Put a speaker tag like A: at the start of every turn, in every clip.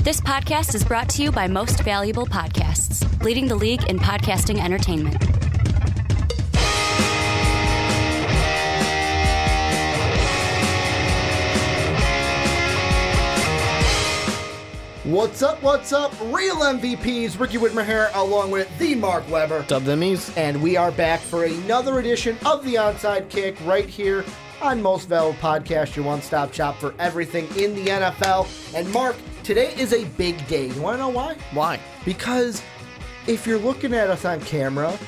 A: This podcast is brought to you by Most Valuable Podcasts, leading the league in podcasting entertainment.
B: What's up, real MVPs, Ricky Widmer here, along with the Mark Weber.
C: Dub Demies.
B: And we are back for another edition of the Onside Kick right here on Most Valuable Podcast, your one-stop shop for everything in the NFL. And Mark, today is a big day. You want to know why?
C: Why?
B: Because if you're looking at us on camera,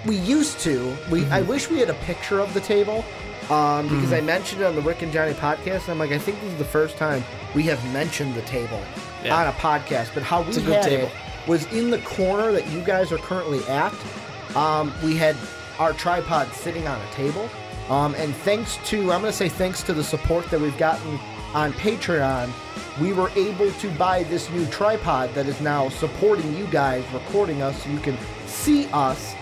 B: we used to, I wish we had a picture of the table, because I mentioned it on the Rick and Johnny podcast, and I'm like, I think this is the first time we have mentioned the table on a podcast, but how we had it was in the corner that you guys are currently at. We had our tripod sitting on a table, and thanks to the support that we've gotten on Patreon, we were able to buy this new tripod that is now supporting you guys, recording us, so you can see us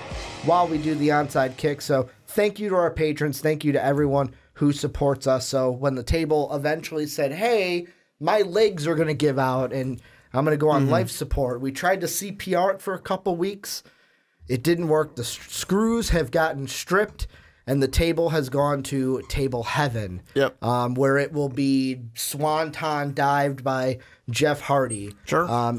B: while we do the Onside Kick. So thank you to our patrons, thank you to everyone who supports us. So when the table eventually said, hey, my legs are going to give out and I'm going to go on life support, we tried to CPR it for a couple weeks. It didn't work. The screws have gotten stripped and the table has gone to table heaven, where it will be swanton dived by Jeff Hardy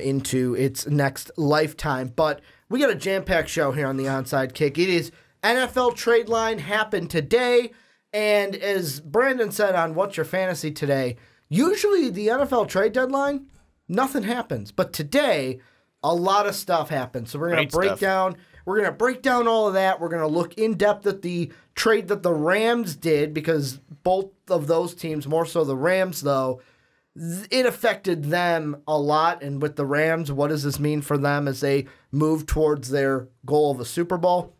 B: into its next lifetime. But we got a jam-packed show here on the Onside Kick. It is NFL trade line happened today, and as Brandon said on What's Your Fantasy today, usually the NFL trade deadline, nothing happens. But today, a lot of stuff happens. So we're going to break down all of that. We're going to look in depth at the trade that the Rams did, because both of those teams, more so the Rams though, it affected them a lot. And with the Rams, what does this mean for them as they move towards their goal of a Super Bowl?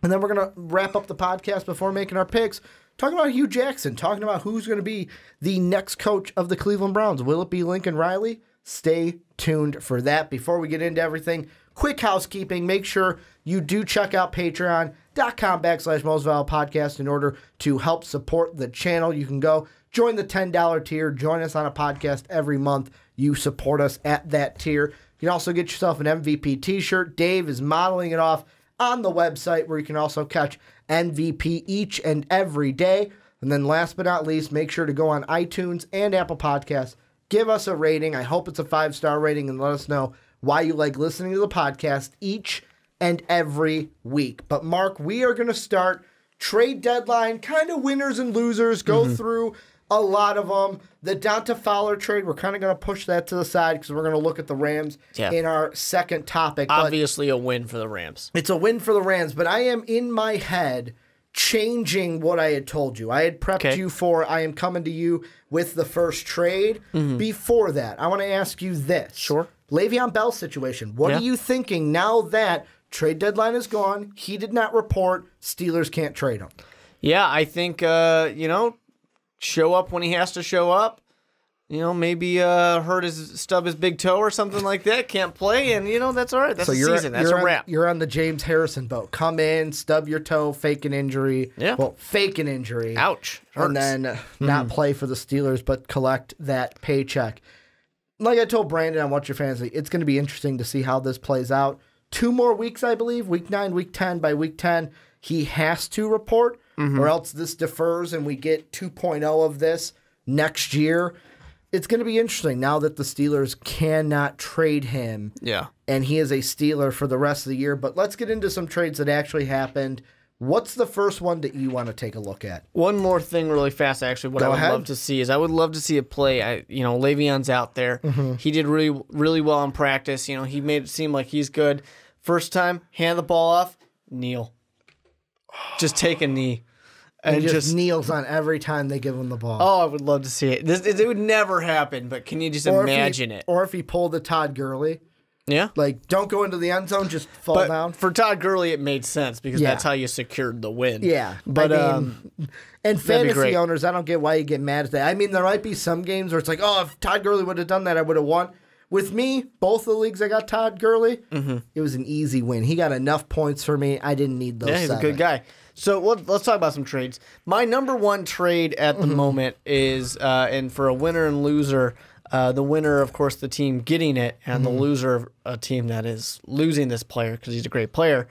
B: And then we're going to wrap up the podcast before making our picks, talking about Hugh Jackson, talking about who's going to be the next coach of the Cleveland Browns. Will it be Lincoln Riley? Stay tuned for that. Before we get into everything, quick housekeeping. Make sure you do check out patreon.com/mostvaluablepodcast in order to help support the channel. You can go join the $10 tier. Join us on a podcast every month. You support us at that tier. You can also get yourself an MVP t-shirt. Dave is modeling it off on the website, where you can also catch MVP each and every day. And then last but not least, make sure to go on iTunes and Apple Podcasts. Give us a rating. I hope it's a 5-star rating, and let us know why you like listening to the podcast each and every week. But Mark, we are going to start trade deadline, kind of winners and losers, go through a lot of them. The Donta Fowler trade, we're kind of going to push that to the side because we're going to look at the Rams in our second topic.
C: Obviously a win for the Rams.
B: It's a win for the Rams, but I am in my head changing what I had told you. I had prepped you for I am coming to you with the first trade. Before that, I want to ask you this.
C: Sure.
B: Le'Veon Bell situation. What are you thinking now that trade deadline is gone? He did not report. Steelers can't trade him.
C: Yeah, I think, show up when he has to show up. Maybe stub his big toe or something like that. Can't play, and, that's all right. That's the season. That's a wrap.
B: You're on the James Harrison boat. Come in, stub your toe, fake an injury.
C: Yeah.
B: Well, fake an injury.
C: Ouch. Hurts.
B: And then not play for the Steelers, but collect that paycheck. Like I told Brandon on What's Your Fantasy, it's going to be interesting to see how this plays out. 2 more weeks, I believe, week 9, week 10. By week 10, he has to report, or else this defers and we get 2.0 of this next year. It's going to be interesting now that the Steelers cannot trade him.
C: Yeah.
B: And he is a Steeler for the rest of the year. But let's get into some trades that actually happened. What's the first one that you want to take a look at?
C: One more thing really fast, actually. What I would love to see is I would love to see a play. Le'Veon's out there. He did really, really well in practice. He made it seem like he's good. First time, hand the ball off, kneel. Just take a knee.
B: And just kneels on every time they give him the ball.
C: Oh, I would love to see it. It would never happen, but can you just imagine it?
B: Or if he pulled a Todd Gurley.
C: Yeah.
B: Like, don't go into the end zone, just fall down.
C: For Todd Gurley, it made sense because that's how you secured the win.
B: Yeah.
C: But,
B: and fantasy owners, I don't get why you get mad at that. I mean, there might be some games where it's like, oh, if Todd Gurley would have done that, I would have won. With me, both the leagues I got Todd Gurley, it was an easy win. He got enough points for me. I didn't need those 7.
C: He's a good guy. So let's talk about some trades. My number one trade at the moment is, and for a winner and loser, The winner, of course, the team getting it, and the loser, a team that is losing this player because he's a great player,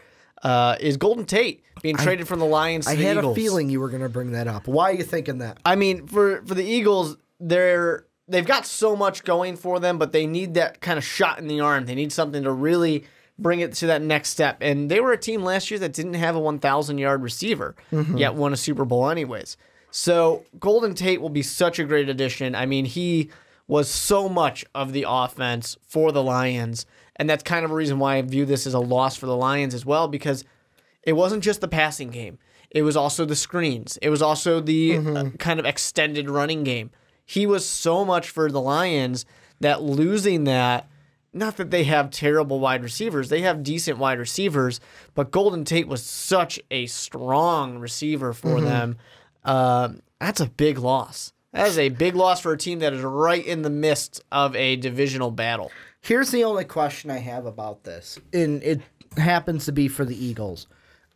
C: is Golden Tate being traded from the Lions to the Eagles. I had
B: a feeling you were going to bring that up. Why are you thinking that?
C: I mean, for the Eagles, they've got so much going for them, but they need that kind of shot in the arm. They need something to really bring it to that next step. And they were a team last year that didn't have a 1,000-yard receiver, yet won a Super Bowl anyways. So Golden Tate will be such a great addition. I mean, he was so much of the offense for the Lions, and that's kind of a reason why I view this as a loss for the Lions as well, because it wasn't just the passing game. It was also the screens. It was also the kind of extended running game. He was so much for the Lions that losing that, not that they have terrible wide receivers. They have decent wide receivers, but Golden Tate was such a strong receiver for them. That's a big loss. That is a big loss for a team that is right in the midst of a divisional battle.
B: Here's the only question I have about this, and it happens to be for the Eagles.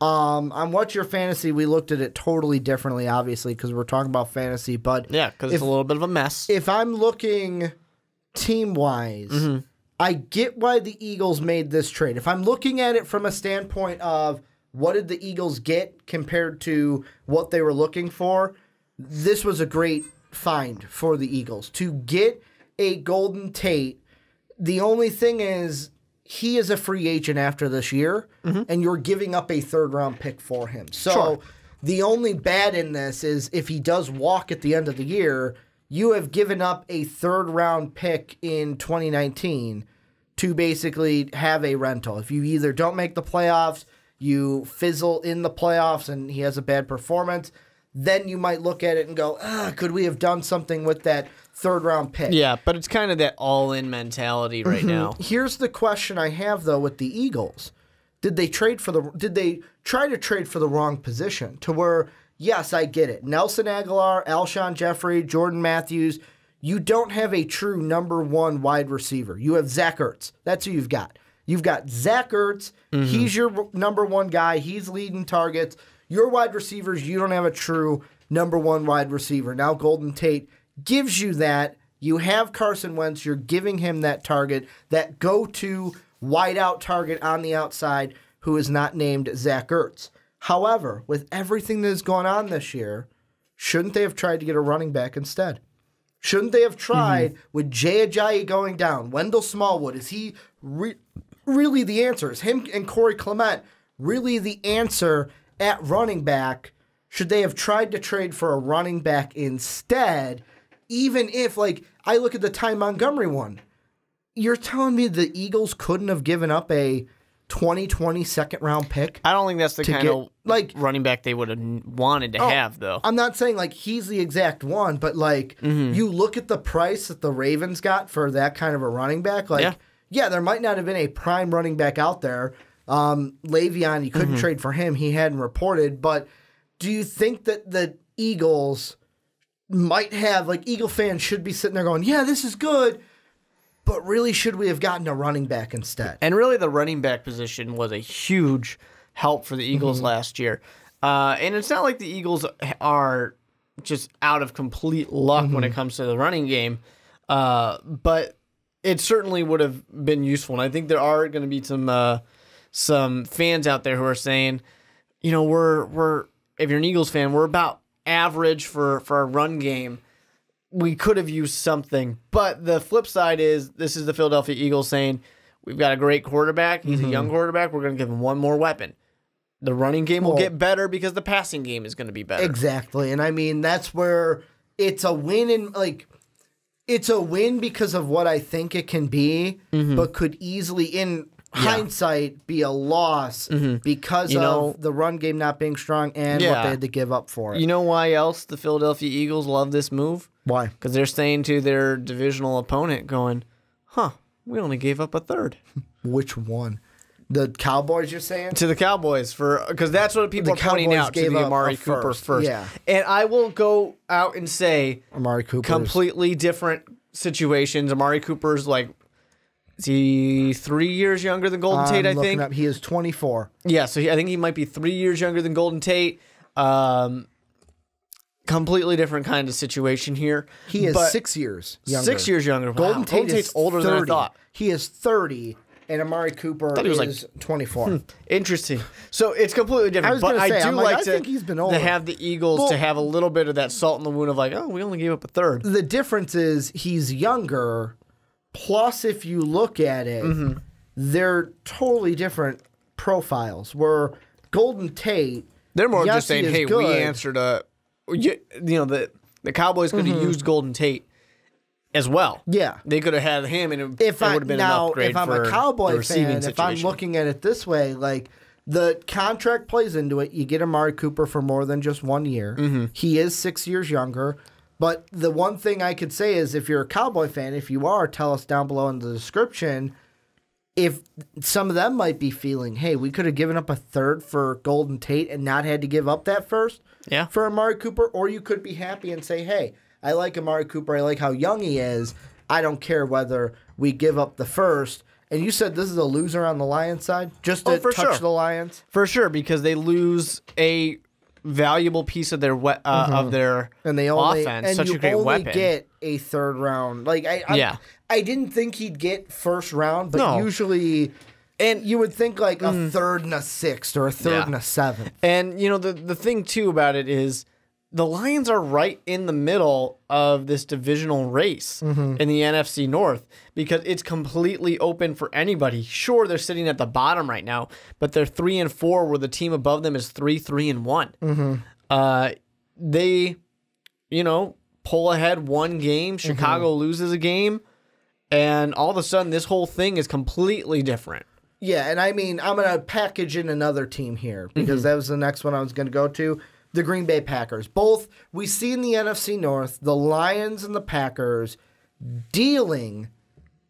B: On What's Your Fantasy, we looked at it totally differently, obviously, because we're talking about fantasy. But
C: yeah, because it's a little bit of a mess.
B: If I'm looking team-wise, I get why the Eagles made this trade. If I'm looking at it from a standpoint of what did the Eagles get compared to what they were looking for, this was a great find for the Eagles. To get a Golden Tate, the only thing is he is a free agent after this year, and you're giving up a third-round pick for him. So the only bad in this is if he does walk at the end of the year, you have given up a third-round pick in 2019 to basically have a rental. If you either don't make the playoffs, you fizzle in the playoffs, and he has a bad performance, then you might look at it and go, could we have done something with that third-round pick?
C: Yeah, but it's kind of that all-in mentality right now.
B: Here's the question I have, though, with the Eagles. Did they try to trade for the wrong position to where, yes, I get it. Nelson Aguilar, Alshon Jeffrey, Jordan Matthews, you don't have a true number one wide receiver. You have Zach Ertz. That's who you've got. You've got Zach Ertz. He's your number one guy. He's leading targets. Your wide receivers, you don't have a true number one wide receiver. Now Golden Tate gives you that. You have Carson Wentz. You're giving him that target, that go-to wideout target on the outside who is not named Zach Ertz. However, with everything that has gone on this year, shouldn't they have tried to get a running back instead? Shouldn't they have tried with Jay Ajayi going down? Wendell Smallwood, is he really the answer? Is him and Corey Clement really the answer at running back? Should they have tried to trade for a running back instead, even if, like, I look at the Ty Montgomery one. You're telling me the Eagles couldn't have given up a 2020 second-round pick?
C: I don't think that's the kind of running back they would have wanted to have, though.
B: I'm not saying, like, he's the exact one, but, like, you look at the price that the Ravens got for that kind of a running back. Like, yeah, there might not have been a prime running back out there. Le'Veon, you couldn't trade for him. He hadn't reported. But do you think that the Eagles might have, like, Eagle fans should be sitting there going, yeah, this is good, but really should we have gotten a running back instead?
C: And really the running back position was a huge help for the Eagles last year. And it's not like the Eagles are just out of complete luck when it comes to the running game. But it certainly would have been useful. And I think there are going to be some fans out there who are saying, you know, we're if you're an Eagles fan, we're about average for our run game. We could have used something. But the flip side is this is the Philadelphia Eagles saying, we've got a great quarterback. He's a young quarterback. We're going to give him one more weapon. The running game will get better because the passing game is going to be better.
B: Exactly. And I mean, that's where it's a win it's a win because of what I think it can be, but could easily, in hindsight, be a loss because of the run game not being strong and what they had to give up for it.
C: You know why else the Philadelphia Eagles love this move?
B: Why?
C: Because they're saying to their divisional opponent going, we only gave up a third.
B: Which one? The Cowboys, you're saying?
C: To the Cowboys, because that's what people are pointing out, to the Amari Cooper first.
B: Yeah.
C: And I will go out and say
B: Amari Cooper,
C: completely different situations. Amari Cooper's like, is he 3 years younger than Golden Tate, I think?
B: He is 24.
C: Yeah, so I think he might be 3 years younger than Golden Tate. Couple completely different kind of situation here.
B: He is 6 years younger.
C: 6 years younger. Wow.
B: Golden Tate
C: Tate's
B: is
C: older
B: 30.
C: than I thought.
B: He is 30, and Amari Cooper is 24.
C: Interesting. So it's completely different.
B: I
C: think
B: he's been older.
C: To have the Eagles to have a little bit of that salt in the wound of like, oh, we only gave up a third.
B: The difference is he's younger. Plus, if you look at it, they're totally different profiles. Where Golden Tate,
C: they're more just saying,
B: he is
C: hey,
B: good.
C: we answered the Cowboys could have used Golden Tate as well.
B: Yeah.
C: They could have had him, and it would have been an upgrade
B: if I'm
C: for
B: a Cowboy
C: the receiving
B: fan,
C: situation.
B: if I'm looking at it this way, like the contract plays into it. You get Amari Cooper for more than just 1 year. He is 6 years younger. But the one thing I could say is if you're a Cowboy fan, if you are, tell us down below in the description if some of them might be feeling, hey, we could have given up a third for Golden Tate and not had to give up that first for Amari Cooper. Or you could be happy and say, hey, I like Amari Cooper. I like how young he is. I don't care whether we give up the first. And you said this is a loser on the Lions side? Just to touch the Lions?
C: For sure, because they lose a valuable piece of their
B: and they only,
C: offense.
B: And
C: such
B: you
C: a great
B: only
C: weapon.
B: get a third round. Like I didn't think he'd get first round, but usually, and you would think like a third and a sixth or a third and a seventh.
C: And you know the thing too about it is the Lions are right in the middle of this divisional race in the NFC North because it's completely open for anybody. Sure, they're sitting at the bottom right now, but they're 3-4, where the team above them is 3-1. They, pull ahead one game. Chicago loses a game, and all of a sudden, this whole thing is completely different.
B: Yeah, and I mean, I'm going to package in another team here because that was the next one I was going to go to. The Green Bay Packers. Both we see in the NFC North, the Lions and the Packers dealing,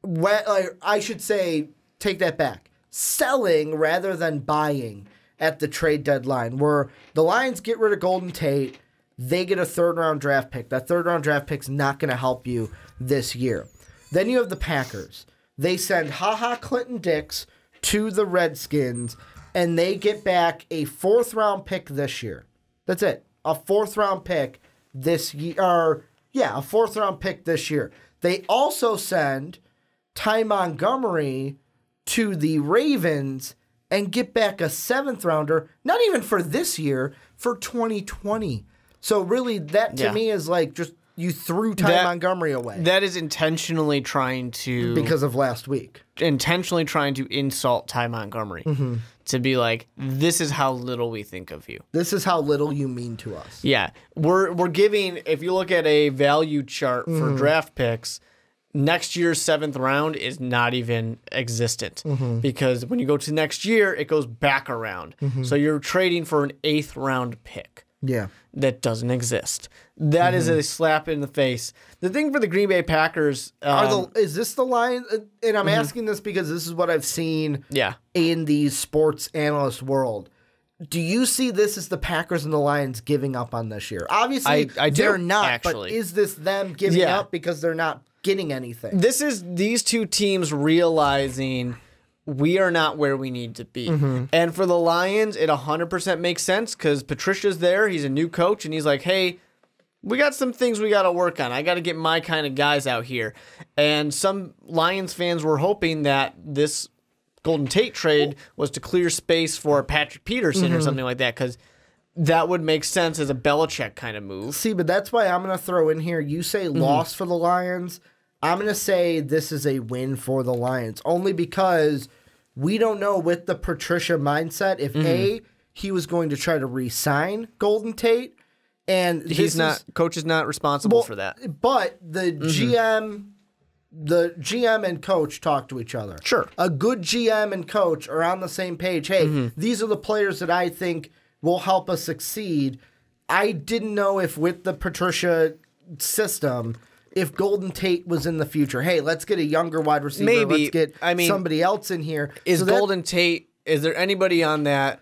B: I should say, take that back, selling rather than buying at the trade deadline, where the Lions get rid of Golden Tate, they get a third-round draft pick. That third-round draft pick's not going to help you this year. Then you have the Packers. They send Clinton-Dix to the Redskins, and they get back a fourth-round pick this year. That's it. A fourth-round pick this year. A fourth-round pick this year. They also send Ty Montgomery to the Ravens and get back a seventh-rounder, not even for this year, for 2020. So really, that to me is like just you threw Ty Montgomery away.
C: That is intentionally trying to...
B: Because of last week.
C: Intentionally trying to insult Ty Montgomery. To be like, this is how little we think of you.
B: This is how little you mean to us.
C: Yeah. We're giving, if you look at a value chart for draft picks, next year's seventh round is not even existent. Because when you go to next year, it goes back around. So you're trading for an eighth round pick.
B: Yeah.
C: That doesn't exist. That is a slap in the face. The thing for the Green Bay Packers...
B: is this the Lions? And I'm asking this because this is what I've seen in the sports analyst world. Do you see this as the Packers and the Lions giving up on this year? Obviously, they're not, actually. But is this them giving up because they're not getting anything?
C: This is these two teams realizing... we are not where we need to be. And for the Lions, it 100% makes sense because Patricia's there. He's a new coach, and he's like, hey, we got some things we got to work on. I got to get my kind of guys out here. And some Lions fans were hoping that this Golden Tate trade was to clear space for Patrick Peterson or something like that because that would make sense as a Belichick kind of move.
B: See, but that's why I'm going to throw in here. You say loss for the Lions. I'm going to say this is a win for the Lions, only because we don't know with the Patricia mindset if he was going to try to re-sign Golden Tate, and
C: coach is not responsible for that.
B: But the GM and coach talk to each other.
C: Sure,
B: a good GM and coach are on the same page. Hey, these are the players that I think will help us succeed. I didn't know if with the Patricia system, if Golden Tate was in the future. Hey, let's get a younger wide receiver.
C: Maybe.
B: Let's get somebody else in here.
C: Golden Tate, is there anybody on that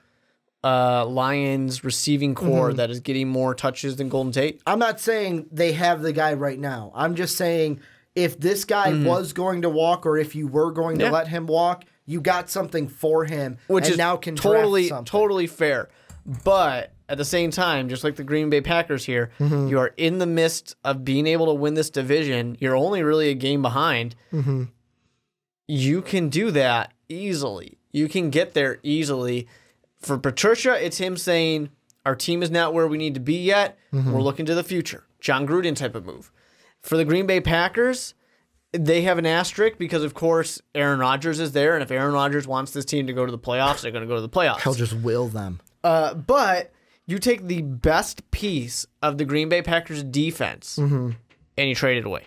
C: Lions receiving core that is getting more touches than Golden Tate?
B: I'm not saying they have the guy right now. I'm just saying if this guy was going to walk or if you were going to let him walk, you got something for him,
C: which
B: and
C: is
B: now can
C: totally
B: draft something.
C: totally fair. But at the same time, just like the Green Bay Packers here, you are in the midst of being able to win this division. You're only really a game behind. You can do that easily. You can get there easily. For Patricia, it's him saying, our team is not where we need to be yet. We're looking to the future. John Gruden type of move. For the Green Bay Packers, they have an asterisk because, of course, Aaron Rodgers is there, and if Aaron Rodgers wants this team to go to the playoffs, they're going to go to the playoffs.
B: He'll just will them.
C: But you take the best piece of the Green Bay Packers defense and you trade it away.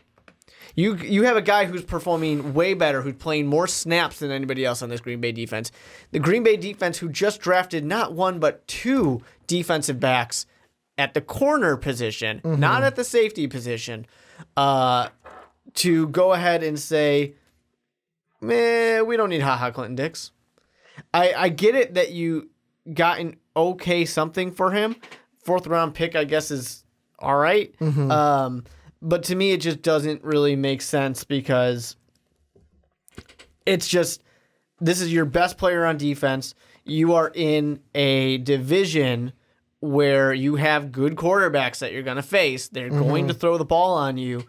C: You have a guy who's performing way better, who's playing more snaps than anybody else on this Green Bay defense. The Green Bay defense, who just drafted not one but two defensive backs at the corner position, not at the safety position, to go ahead and say, man, we don't need Clinton-Dix. I get it that you got an okay something for him. 4th round pick, I guess, is all right. But to me, it just doesn't really make sense because it's just, this is your best player on defense. You are in a division where you have good quarterbacks that you're going to face. They're going to throw the ball on you.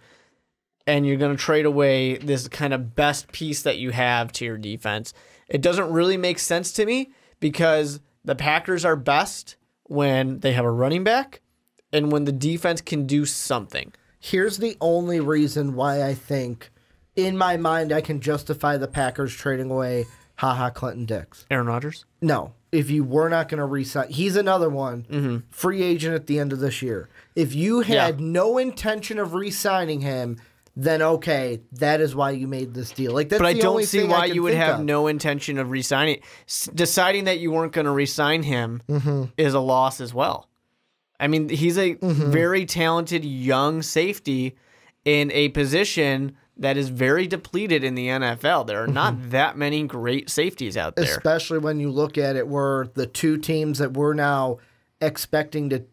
C: And you're going to trade away this kind of best piece that you have to your defense. It doesn't really make sense to me because the Packers are best when they have a running back and when the defense can do something.
B: Here's the only reason why I think, in my mind, I can justify the Packers trading away Clinton-Dix.
C: Aaron Rodgers?
B: No. If you were not going to re-sign, he's another one, free agent at the end of this year. If you had no intention of re-signing him, then okay, that is why you made this deal. Like, that's
C: but I
B: the
C: don't
B: only
C: see
B: thing
C: why
B: I can
C: you would
B: think
C: have
B: of.
C: no intention of re-signing. Deciding that you weren't going to re-sign him is a loss as well. I mean, he's a very talented young safety in a position that is very depleted in the NFL. There are not that many great safeties out there.
B: Especially when you look at it, where the two teams that we're now expecting to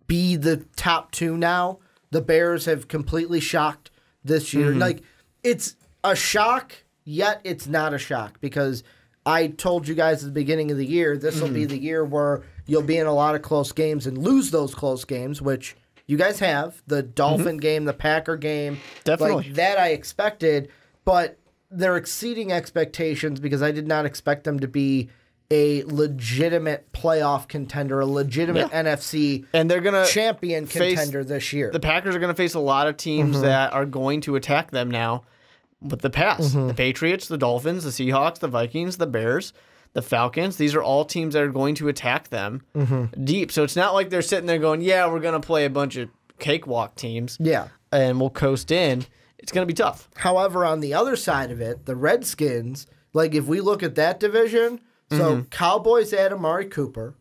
B: be the top two now, the Bears have completely shocked this year. Like, it's a shock, yet it's not a shock, because I told you guys at the beginning of the year, this will be the year where you'll be in a lot of close games and lose those close games, which you guys have. The Dolphin game, the Packer game.
C: Definitely.
B: Like, that I expected, but they're exceeding expectations because I did not expect them to be a legitimate playoff contender, a legitimate NFC
C: and they're gonna
B: champion contender this year.
C: The Packers are going to face a lot of teams that are going to attack them now with the pass. The Patriots, the Dolphins, the Seahawks, the Vikings, the Bears, the Falcons. These are all teams that are going to attack them deep. So it's not like they're sitting there going, yeah, we're going to play a bunch of cakewalk teams and we'll coast in. It's going to be tough.
B: However, on the other side of it, the Redskins, like, if we look at that division, so Cowboys add Amari Cooper,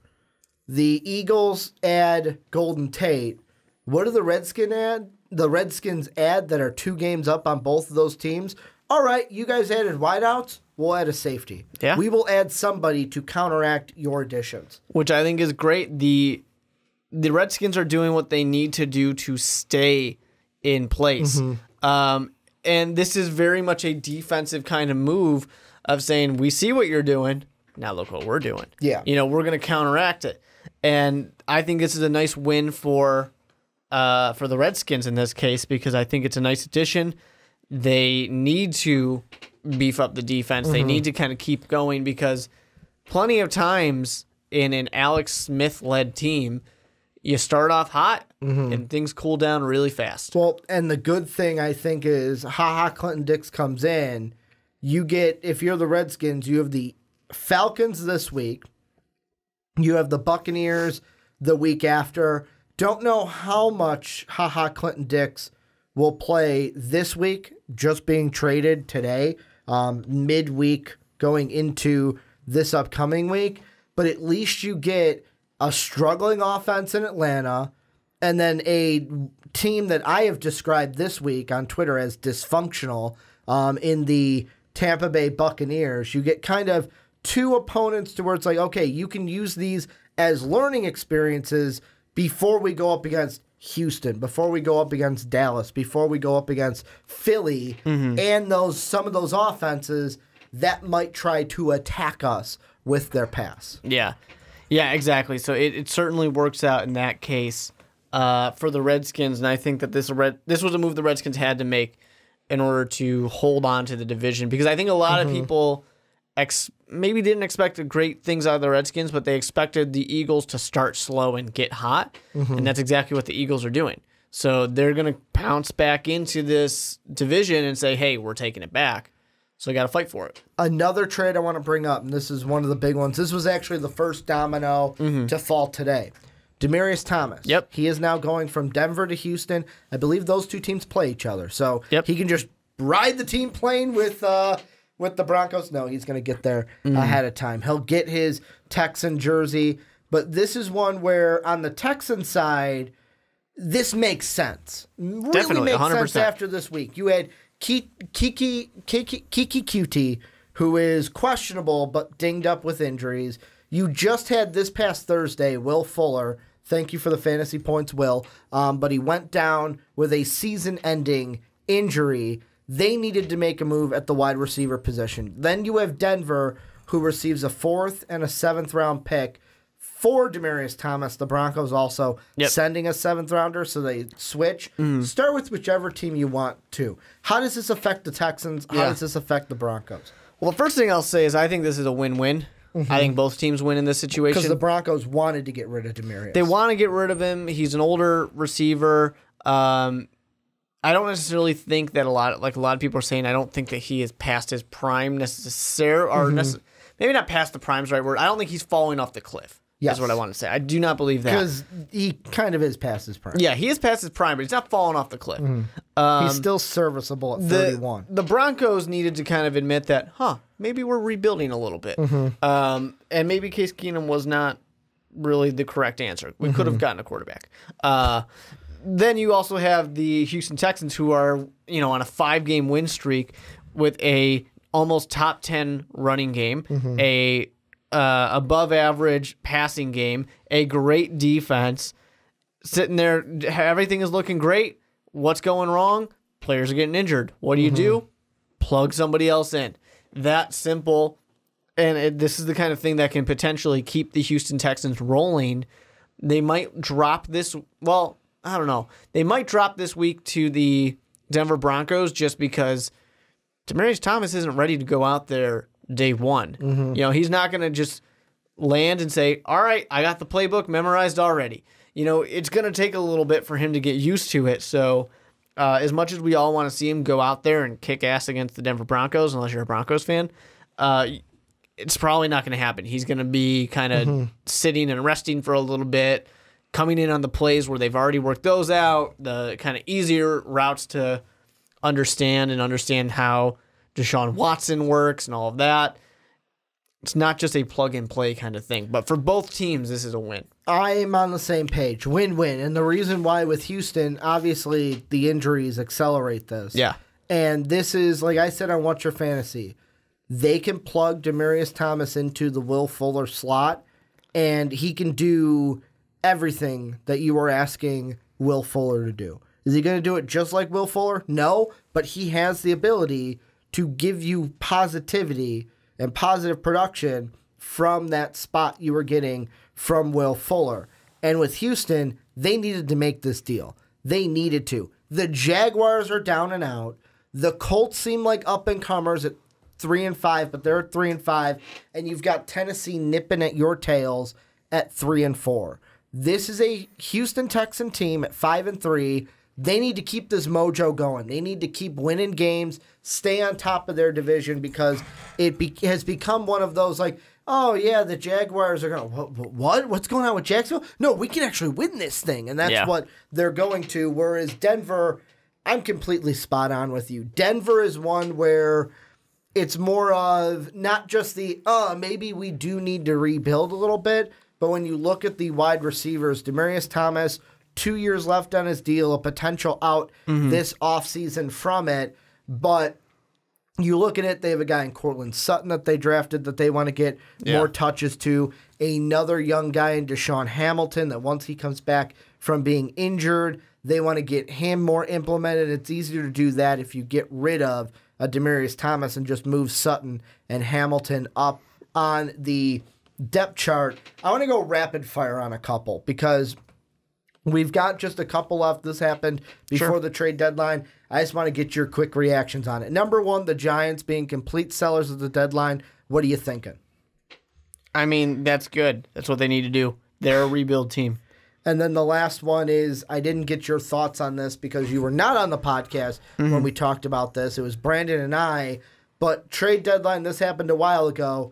B: the Eagles add Golden Tate. What do the Redskins add? The Redskins add that are 2 games up on both of those teams. All right, you guys added wideouts. We'll add a safety.
C: Yeah.
B: We will add somebody to counteract your additions.
C: Which I think is great. The Redskins are doing what they need to do to stay in place. And this is very much a defensive kind of move of saying, we see what you're doing. Now look what we're doing.
B: Yeah.
C: You know, we're going to counteract it. And I think this is a nice win for the Redskins in this case, because I think it's a nice addition. They need to beef up the defense. They need to kind of keep going, because plenty of times in an Alex Smith-led team, you start off hot and things cool down really fast.
B: Well, and the good thing, I think, is Clinton-Dix comes in. You get, if you're the Redskins, you have the Falcons this week. You have the Buccaneers the week after. Don't know how much Clinton-Dix will play this week, just being traded today, midweek going into this upcoming week. But at least you get a struggling offense in Atlanta, and then a team that I have described this week on Twitter as dysfunctional in the Tampa Bay Buccaneers. You get kind of 2 opponents to where it's like, okay, you can use these as learning experiences before we go up against Houston, before we go up against Dallas, before we go up against Philly, and some of those offenses that might try to attack us with their pass.
C: Yeah. Yeah, exactly. So it certainly works out in that case for the Redskins, and I think that this was a move the Redskins had to make in order to hold on to the division, because I think a lot of people maybe didn't expect great things out of the Redskins, but they expected the Eagles to start slow and get hot, and that's exactly what the Eagles are doing. So they're going to pounce back into this division and say, hey, we're taking it back. So you got to fight for it.
B: Another trade I want to bring up, and this is one of the big ones. This was actually the first domino to fall today. Demaryius Thomas.
C: Yep.
B: He is now going from Denver to Houston. I believe those two teams play each other. So he can just ride the team plane with the Broncos. No, he's going to get there ahead of time. He'll get his Texan jersey. But this is one where on the Texan side, this makes sense. Really makes 100%. Sense after this week. You had Kiki Cutie, who is questionable but dinged up with injuries. You just had this past Thursday, Will Fuller. Thank you for the fantasy points, Will. But he went down with a season-ending injury. They needed to make a move at the wide receiver position. Then you have Denver, who receives a 4th and a 7th round pick for Demaryius Thomas. The Broncos also sending a 7th rounder, so they switch. Start with whichever team you want to. How does this affect the Texans? How does this affect the Broncos?
C: Well, the first thing I'll say is I think this is a win-win. I think both teams win in this situation.
B: Because the Broncos wanted to get rid of Demaryius.
C: They want to get rid of him. He's an older receiver. I don't necessarily think that a lot of people are saying, I don't think that he is past his prime necessarily, or maybe not past the prime's right word. I don't think he's falling off the cliff. Yes. That's what I want to say. I do not believe that.
B: Because he kind of is past his prime.
C: Yeah, he is past his prime, but he's not falling off the cliff.
B: He's still serviceable at 31.
C: The Broncos needed to kind of admit that, maybe we're rebuilding a little bit. And maybe Case Keenum was not really the correct answer. We could have gotten a quarterback. Then you also have the Houston Texans, who are on a 5-game win streak with a almost top 10 running game, a above average passing game, a great defense, sitting there, everything is looking great. What's going wrong? Players are getting injured. What do? Plug somebody else in. That simple. And this is the kind of thing that can potentially keep the Houston Texans rolling. They might drop this. Well, I don't know. They might drop this week to the Denver Broncos just because Demaryius Thomas isn't ready to go out there day one. He's not going to just land and say, all right, I got the playbook memorized already. It's going to take a little bit for him to get used to it. So as much as we all want to see him go out there and kick ass against the Denver Broncos, unless you're a Broncos fan, it's probably not going to happen. He's going to be kind of sitting and resting for a little bit, coming in on the plays where they've already worked those out, the kind of easier routes to understand how Deshaun Watson works and all of that. It's not just a plug-and-play kind of thing. But for both teams, this is a win.
B: I'm on the same page. Win-win. And the reason why with Houston, obviously the injuries accelerate this.
C: Yeah.
B: And this is, like I said on What's Your Fantasy, they can plug Demaryius Thomas into the Will Fuller slot, and he can do everything that you were asking Will Fuller to do. Is he going to do it just like Will Fuller? No, but he has the ability to give you positivity and positive production from that spot you were getting from Will Fuller. And with Houston, they needed to make this deal. They needed to. The Jaguars are down and out. The Colts seem like up-and-comers at 3-5, but they're at 3-5. And you've got Tennessee nipping at your tails at 3-4. This is a Houston Texan team at 5-3. They need to keep this mojo going. They need to keep winning games, stay on top of their division, because it has become one of those like, oh, yeah, the Jaguars are going to, what? What's going on with Jacksonville? No, we can actually win this thing. And that's what they're going to. Whereas Denver, I'm completely spot on with you. Denver is one where it's more of not just the, maybe we do need to rebuild a little bit, but when you look at the wide receivers, Demaryius Thomas, 2 years left on his deal, a potential out this offseason from it. But you look at it, they have a guy in Cortland Sutton that they drafted that they want to get more touches to. Another young guy in Deshaun Hamilton that once he comes back from being injured, they want to get him more implemented. It's easier to do that if you get rid of Demaryius Thomas and just move Sutton and Hamilton up on the depth chart, I want to go rapid fire on a couple because we've got just a couple left. This happened before the trade deadline. I just want to get your quick reactions on it. Number one, the Giants being complete sellers at the deadline. What are you thinking?
C: I mean, that's good. That's what they need to do. They're a rebuild team.
B: And then the last one is, I didn't get your thoughts on this because you were not on the podcast when we talked about this. It was Brandon and I. But trade deadline, this happened a while ago.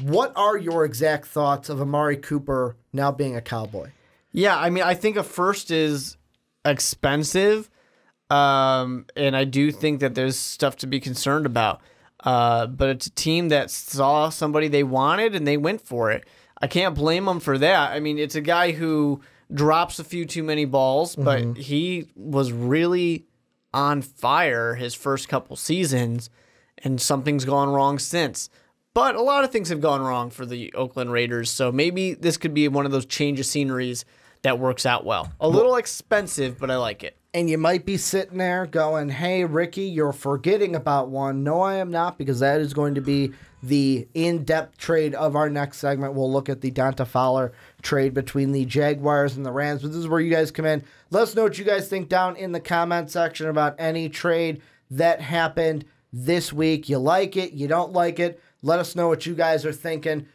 B: What are your exact thoughts of Amari Cooper now being a Cowboy?
C: Yeah, I mean, I think a first is expensive. And I do think that there's stuff to be concerned about. But it's a team that saw somebody they wanted and they went for it. I can't blame them for that. I mean, it's a guy who drops a few too many balls, but he was really on fire his first couple seasons, and something's gone wrong since. But a lot of things have gone wrong for the Oakland Raiders, so maybe this could be one of those change of sceneries that works out well. A little expensive, but I like it.
B: And you might be sitting there going, hey, Ricky, you're forgetting about one. No, I am not, because that is going to be the in-depth trade of our next segment. We'll look at the Donta Fowler trade between the Jaguars and the Rams. But this is where you guys come in. Let us know what you guys think down in the comment section about any trade that happened this week. You like it? You don't like it? Let us know what you guys are thinking.